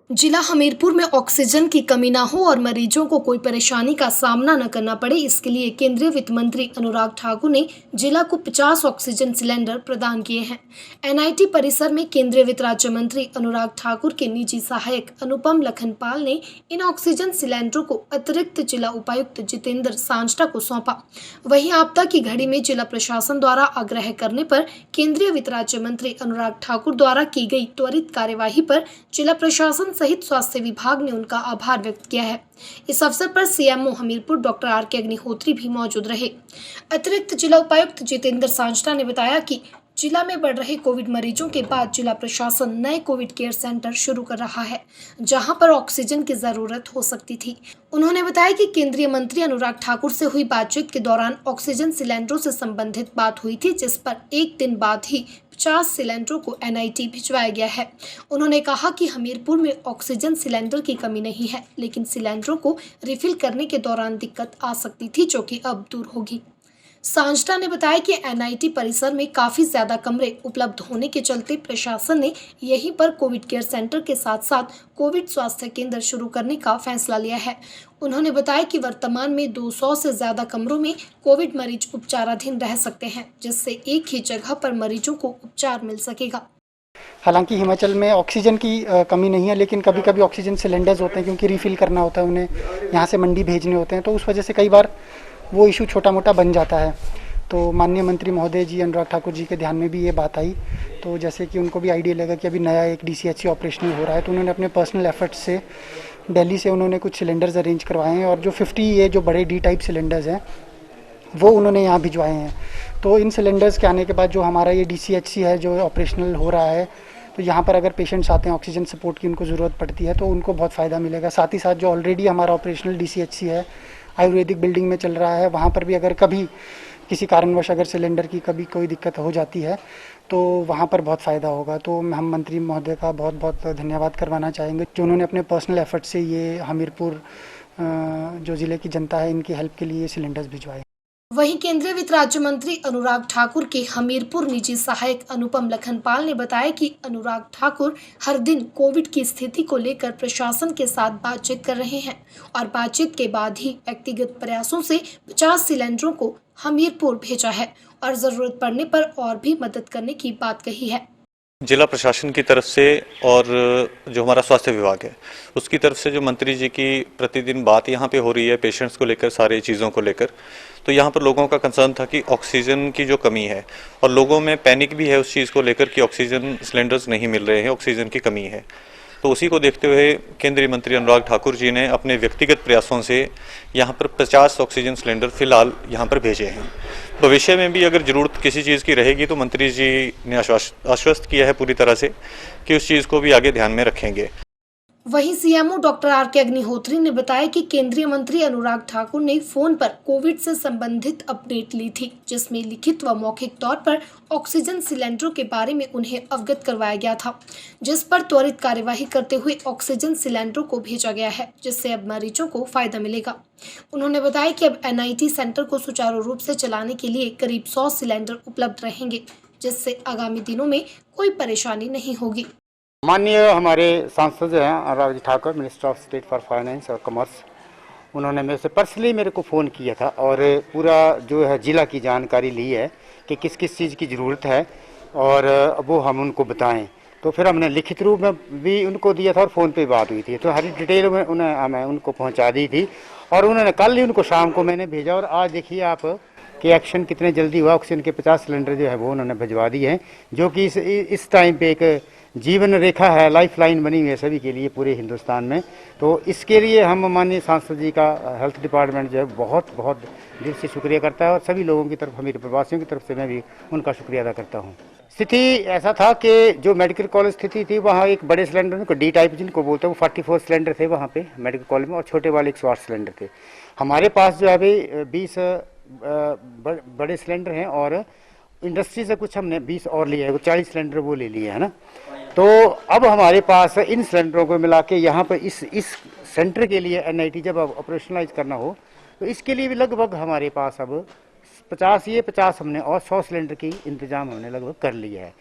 जिला हमीरपुर में ऑक्सीजन की कमी न हो और मरीजों को कोई परेशानी का सामना न करना पड़े, इसके लिए केंद्रीय वित्त मंत्री अनुराग ठाकुर ने जिला को 50 ऑक्सीजन सिलेंडर प्रदान किए हैं। एनआईटी परिसर में केंद्रीय वित्त राज्य मंत्री अनुराग ठाकुर के निजी सहायक अनुपम लखनपाल ने इन ऑक्सीजन सिलेंडरों को अतिरिक्त जिला उपायुक्त जितेंद्र सांजटा को सौंपा। वहीं आपदा की घड़ी में जिला प्रशासन द्वारा आग्रह करने पर केंद्रीय वित्त राज्य मंत्री अनुराग ठाकुर द्वारा की गई त्वरित कार्यवाही पर जिला प्रशासन सहित स्वास्थ्य विभाग ने उनका आभार व्यक्त किया है। इस अवसर पर CMO Hamirpur doctor R K. Agnihotri भी मौजूद रहे। अतिरिक्त जिला उपायुक्त जितेंद्र सांजटा ने बताया कि जिला में बढ़ रहे कोविड मरीजों के बाद जिला प्रशासन नए कोविड केयर सेंटर शुरू कर रहा है, जहां पर ऑक्सीजन की जरूरत हो सकती थी। उन्होंने बताया कि केंद्रीय मंत्री अनुराग ठाकुर से हुई बातचीत के दौरान ऑक्सीजन सिलेंडरों से संबंधित बात हुई थी, जिस पर एक दिन बाद ही 50 सिलेंडरों को एनआईटी भिजवाया गया है। उन्होंने कहा कि हमीरपुर में ऑक्सीजन सिलेंडर की कमी नहीं है, लेकिन सिलेंडरों को रिफिल करने के दौरान दिक्कत आ सकती थी, जो कि अब दूर होगी। सांजटा ने बताया कि एनआईटी परिसर में काफी ज्यादा कमरे उपलब्ध होने के चलते प्रशासन ने यहीं पर कोविड केयर सेंटर के साथ साथ कोविड स्वास्थ्य केंद्र शुरू करने का फैसला लिया है। उन्होंने बताया कि वर्तमान में 200 से ज्यादा कमरों में कोविड मरीज उपचाराधीन रह सकते हैं, जिससे एक ही जगह पर मरीजों को उपचार मिल सकेगा। हालांकि हिमाचल में ऑक्सीजन की कमी नहीं है, लेकिन कभी कभी ऑक्सीजन सिलेंडर्स होते हैं, क्योंकि रिफ़िल करना होता है, उन्हें यहाँ से मंडी भेजने होते हैं, तो उस वजह से कई बार वो इशू छोटा मोटा बन जाता है। तो माननीय मंत्री महोदय जी अनुराग ठाकुर जी के ध्यान में भी ये बात आई, तो जैसे कि उनको भी आइडिया लगा कि अभी नया एक डीसीएचसी ऑपरेशनल हो रहा है, तो उन्होंने अपने पर्सनल एफर्ट्स से दिल्ली से उन्होंने कुछ सिलेंडर्स अरेंज करवाए हैं, और जो 50 ये जो बड़े डी टाइप सिलेंडर्स हैं वो उन्होंने यहाँ भिजवाए हैं। तो इन सिलेंडर्स के आने के बाद जो हमारा ये डीसीएचसी है जो ऑपरेशनल हो रहा है, तो यहाँ पर अगर पेशेंट्स आते हैं, ऑक्सीजन सपोर्ट की उनको ज़रूरत पड़ती है, तो उनको बहुत फ़ायदा मिलेगा। साथ ही साथ जो ऑलरेडी हमारा ऑपरेशनल डीसीएचसी है आयुर्वेदिक बिल्डिंग में चल रहा है, वहाँ पर भी अगर कभी किसी कारणवश अगर सिलेंडर की कभी कोई दिक्कत हो जाती है तो वहाँ पर बहुत फ़ायदा होगा। तो हम मंत्री महोदय का बहुत बहुत धन्यवाद करवाना चाहेंगे, जो उन्होंने अपने पर्सनल एफर्ट से ये हमीरपुर जो ज़िले की जनता है इनकी हेल्प के लिए सिलेंडर्स भिजवाए। वहीं केंद्रीय वित्त राज्य मंत्री अनुराग ठाकुर के हमीरपुर निजी सहायक अनुपम लखनपाल ने बताया कि अनुराग ठाकुर हर दिन कोविड की स्थिति को लेकर प्रशासन के साथ बातचीत कर रहे हैं और बातचीत के बाद ही व्यक्तिगत प्रयासों से 50 सिलेंडरों को हमीरपुर भेजा है और जरूरत पड़ने पर और भी मदद करने की बात कही है। जिला प्रशासन की तरफ से और जो हमारा स्वास्थ्य विभाग है उसकी तरफ से जो मंत्री जी की प्रतिदिन बात यहाँ पे हो रही है पेशेंट्स को लेकर, सारी चीज़ों को लेकर, तो यहाँ पर लोगों का कंसर्न था कि ऑक्सीजन की जो कमी है और लोगों में पैनिक भी है उस चीज़ को लेकर कि ऑक्सीजन सिलेंडर्स नहीं मिल रहे हैं, ऑक्सीजन की कमी है। तो उसी को देखते हुए केंद्रीय मंत्री अनुराग ठाकुर जी ने अपने व्यक्तिगत प्रयासों से यहाँ पर 50 ऑक्सीजन सिलेंडर फिलहाल यहाँ पर भेजे हैं। भविष्य में भी अगर ज़रूरत किसी चीज़ की रहेगी तो मंत्री जी ने आश्वस्त किया है पूरी तरह से कि उस चीज़ को भी आगे ध्यान में रखेंगे। वहीं सीएमओ डॉक्टर आर.के. अग्निहोत्री ने बताया कि केंद्रीय मंत्री अनुराग ठाकुर ने फोन पर कोविड से संबंधित अपडेट ली थी, जिसमें लिखित व मौखिक तौर पर ऑक्सीजन सिलेंडरों के बारे में उन्हें अवगत करवाया गया था, जिस पर त्वरित कार्यवाही करते हुए ऑक्सीजन सिलेंडरों को भेजा गया है, जिससे अब मरीजों को फायदा मिलेगा। उन्होंने बताया कि अब एनआईटी सेंटर को सुचारू रूप से चलाने के लिए करीब 100 सिलेंडर उपलब्ध रहेंगे, जिससे आगामी दिनों में कोई परेशानी नहीं होगी। माननीय हमारे सांसद जो हैं Anurag Thakur, minister of state for finance और कॉमर्स, उन्होंने मेरे से पर्सनली मेरे को फ़ोन किया था और पूरा जो है ज़िला की जानकारी ली है कि किस किस चीज़ की ज़रूरत है और वो हम उनको बताएं। तो फिर हमने लिखित रूप में भी उनको दिया था और फ़ोन पे बात हुई थी, तो हर डिटेल में मैं उनको पहुँचा दी थी और उन्होंने कल ही उनको शाम को मैंने भेजा और आज देखिए आप कि एक्शन कितने जल्दी हुआ। ऑक्सीजन के 50 सिलेंडर जो है वो उन्होंने भिजवा दिए हैं, जो कि इस टाइम पे एक जीवन रेखा है, लाइफ लाइन बनी हुई है सभी के लिए पूरे हिंदुस्तान में। तो इसके लिए हम माननीय सांसद जी का हेल्थ डिपार्टमेंट जो है बहुत बहुत दिल से शुक्रिया करता है और सभी लोगों की तरफ, हमारे प्रवासियों की तरफ से मैं भी उनका शुक्रिया अदा करता हूँ। स्थिति ऐसा था कि जो मेडिकल कॉलेज स्थिति थी वहाँ एक बड़े सिलेंडर में डी टाइप जिनको बोलते हैं वो 44 सिलेंडर थे वहाँ पे मेडिकल कॉलेज में, और छोटे वाले 108 सिलेंडर थे। हमारे पास जो है अभी 20 बड़े सिलेंडर हैं और इंडस्ट्री से कुछ हमने 20 और लिए हैं, 40 सिलेंडर वो ले लिए है ना। तो अब हमारे पास इन सिलेंडरों को मिला के यहाँ पर इस सेंटर के लिए एनआईटी जब ऑपरेशनलाइज करना हो तो इसके लिए भी लगभग हमारे पास अब 50 हमने और 100 सिलेंडर की इंतजाम हमने लगभग कर लिया है।